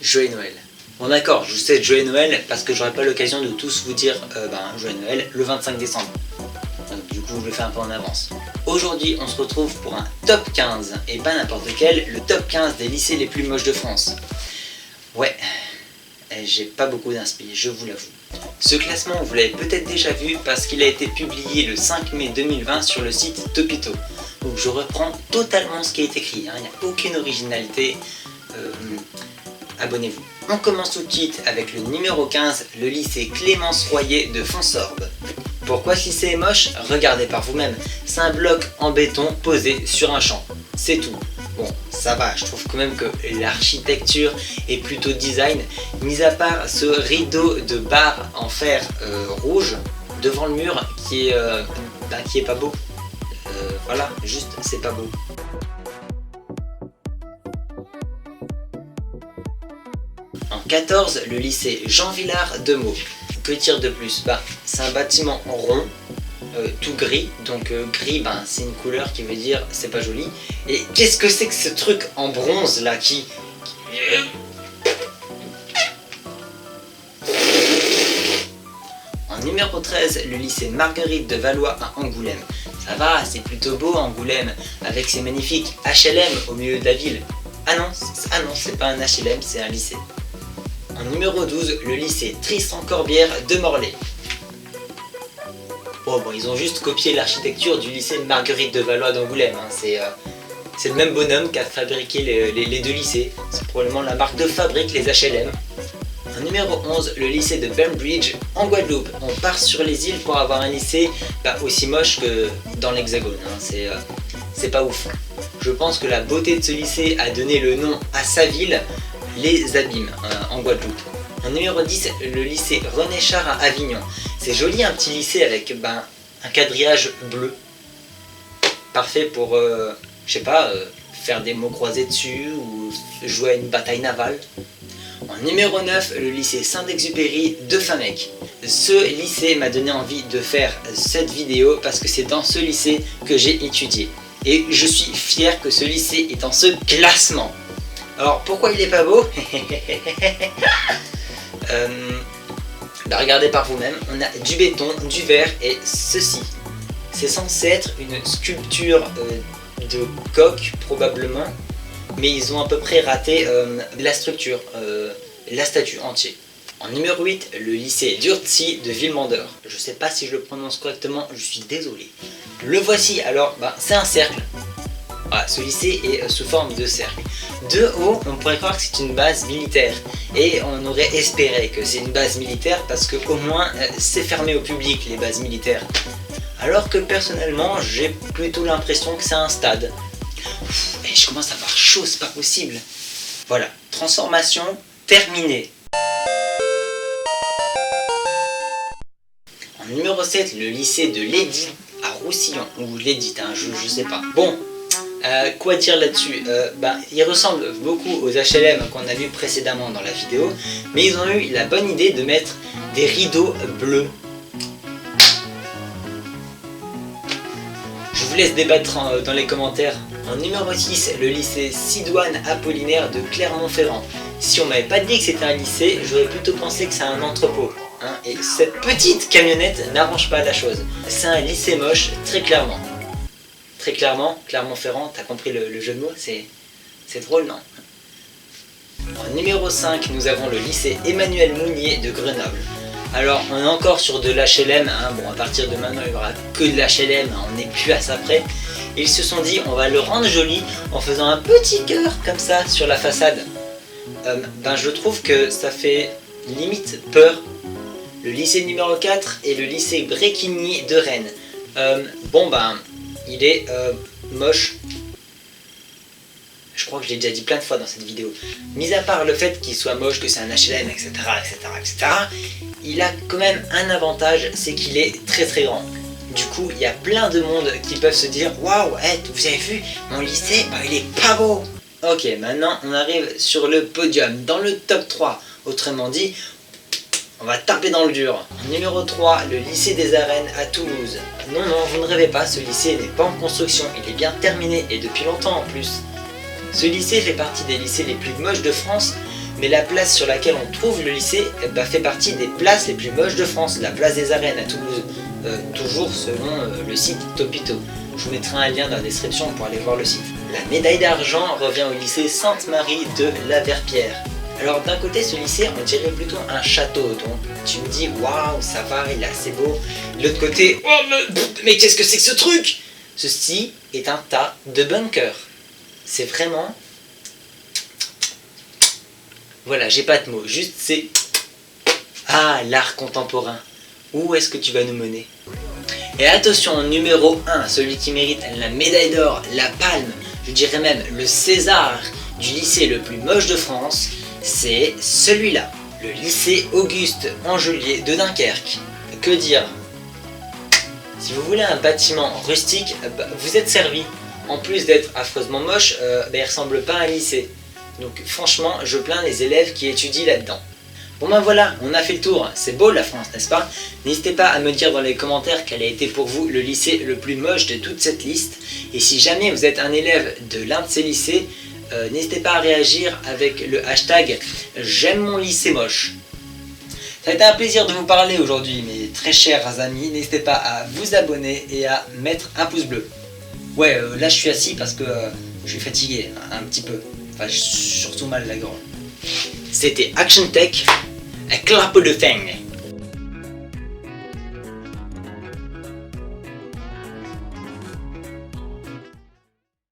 Joyeux Noël. Bon d'accord, je vous souhaite Joyeux Noël parce que j'aurai pas l'occasion de tous vous dire Joyeux Noël le 25 décembre. Donc, du coup je le fais un peu en avance. Aujourd'hui on se retrouve pour un top 15, et pas n'importe lequel, le top 15 des lycées les plus moches de France. Ouais, j'ai pas beaucoup d'inspi, je vous l'avoue. Ce classement vous l'avez peut-être déjà vu parce qu'il a été publié le 5 mai 2020 sur le site Topito. Donc je reprends totalement ce qui est écrit, il n'y a aucune originalité. Abonnez-vous. On commence tout de suite avec le numéro 15, le lycée Clémence Royer de Fonsorbe. Pourquoi ce lycée est moche? Regardez par vous-même. C'est un bloc en béton posé sur un champ. C'est tout. Bon, ça va, je trouve quand même que l'architecture est plutôt design, mis à part ce rideau de barre en fer rouge devant le mur qui est pas beau. Voilà, juste c'est pas beau. En 14, le lycée Jean Villard de Meaux. Que dire de plus? C'est un bâtiment rond, tout gris, donc gris c'est une couleur qui veut dire c'est pas joli. Et qu'est-ce que c'est que ce truc en bronze là qui... En numéro 13, le lycée Marguerite de Valois à Angoulême. Ça va, c'est plutôt beau Angoulême, avec ses magnifiques HLM au milieu de la ville. Ah non, c'est pas un HLM, c'est un lycée. En numéro 12, le lycée Tristan Corbière de Morlaix. Bon, ils ont juste copié l'architecture du lycée Marguerite de Valois d'Angoulême. C'est le même bonhomme qui a fabriqué les deux lycées. C'est probablement la marque de fabrique, les HLM. En numéro 11, le lycée de Bembridge en Guadeloupe. On part sur les îles pour avoir un lycée aussi moche que dans l'Hexagone. C'est pas ouf. Je pense que la beauté de ce lycée a donné le nom à sa ville, les Abîmes, en Guadeloupe. En numéro 10, le lycée René Char à Avignon. C'est joli, un petit lycée avec un quadrillage bleu. Parfait pour, faire des mots croisés dessus ou jouer à une bataille navale. En numéro 9, le lycée Saint-Exupéry de Famec. Ce lycée m'a donné envie de faire cette vidéo parce que c'est dans ce lycée que j'ai étudié. Et je suis fier que ce lycée est dans ce classement. Alors pourquoi il est pas beau? Regardez par vous-même, on a du béton, du verre et ceci. C'est censé être une sculpture de coq probablement, mais ils ont à peu près raté la structure, la statue entière. En numéro 8, le lycée d'Urtsi de Villemandeur. Je sais pas si je le prononce correctement, je suis désolé. Le voici, alors c'est un cercle. Voilà, ce lycée est sous forme de cercle. De haut, on pourrait croire que c'est une base militaire. Et on aurait espéré que c'est une base militaire parce que au moins c'est fermé au public les bases militaires. Alors que personnellement, j'ai plutôt l'impression que c'est un stade. Et je commence à avoir chaud, c'est pas possible. Voilà, transformation terminée. En numéro 7, le lycée de l'Édit à Roussillon. Ou l'Édit, je sais pas. Bon. Quoi dire là-dessus? Il ressemble beaucoup aux HLM qu'on a vu précédemment dans la vidéo, mais ils ont eu la bonne idée de mettre des rideaux bleus. Je vous laisse débattre dans les commentaires. En numéro 6, le lycée Sidoine Apollinaire de Clermont-Ferrand. Si on m'avait pas dit que c'était un lycée, j'aurais plutôt pensé que c'est un entrepôt. Et cette petite camionnette n'arrange pas la chose. C'est un lycée moche, très clairement. Très clairement, Clermont-Ferrand, t'as compris le jeu de mots, c'est drôle, non? En numéro 5, nous avons le lycée Emmanuel Mounier de Grenoble. Alors, on est encore sur de l'HLM, à partir de maintenant, il n'y aura que de l'HLM, on n'est plus à ça près. Ils se sont dit, on va le rendre joli en faisant un petit cœur comme ça sur la façade. Je trouve que ça fait limite peur. Le lycée numéro 4 est le lycée Bréquigny de Rennes. Il est moche. Je crois que je l'ai déjà dit plein de fois dans cette vidéo. Mis à part le fait qu'il soit moche, que c'est un HLM, etc., il a quand même un avantage, c'est qu'il est très très grand. Du coup, il y a plein de monde qui peuvent se dire « Waouh, vous avez vu, mon lycée, il est pas beau !» Ok, maintenant on arrive sur le podium, dans le top 3. Autrement dit, on va taper dans le dur. En numéro 3, le lycée des Arènes à Toulouse. Non, vous ne rêvez pas, ce lycée n'est pas en construction, il est bien terminé et depuis longtemps en plus. Ce lycée fait partie des lycées les plus moches de France, mais la place sur laquelle on trouve le lycée fait partie des places les plus moches de France, la place des Arènes à Toulouse, toujours selon le site Topito. Je vous mettrai un lien dans la description pour aller voir le site. La médaille d'argent revient au lycée Sainte-Marie de la Verpierre. Alors d'un côté, ce lycée, on dirait plutôt un château, donc tu me dis waouh, ça va, il est assez beau. De l'autre côté, oh mais qu'est-ce que c'est que ce truc? Ceci est un tas de bunkers. C'est vraiment... Voilà, j'ai pas de mots, juste c'est... Ah, l'art contemporain. Où est-ce que tu vas nous mener? Et attention, numéro 1, celui qui mérite la médaille d'or, la palme, je dirais même le César du lycée le plus moche de France, c'est celui-là, le lycée Auguste Angelier de Dunkerque. Que dire? Si vous voulez un bâtiment rustique, vous êtes servi. En plus d'être affreusement moche, il ressemble pas à un lycée. Donc franchement, je plains les élèves qui étudient là-dedans. Bon ben voilà, on a fait le tour, c'est beau la France, n'est-ce pas? N'hésitez pas à me dire dans les commentaires quel a été pour vous le lycée le plus moche de toute cette liste. Et si jamais vous êtes un élève de l'un de ces lycées, n'hésitez pas à réagir avec le hashtag j'aime mon lycée moche. Ça a été un plaisir de vous parler aujourd'hui mes très chers amis, n'hésitez pas à vous abonner et à mettre un pouce bleu. Ouais, là je suis assis parce que je suis fatigué, un petit peu, enfin j'ai surtout mal à la gorge. C'était Action Tech, un clap de feng.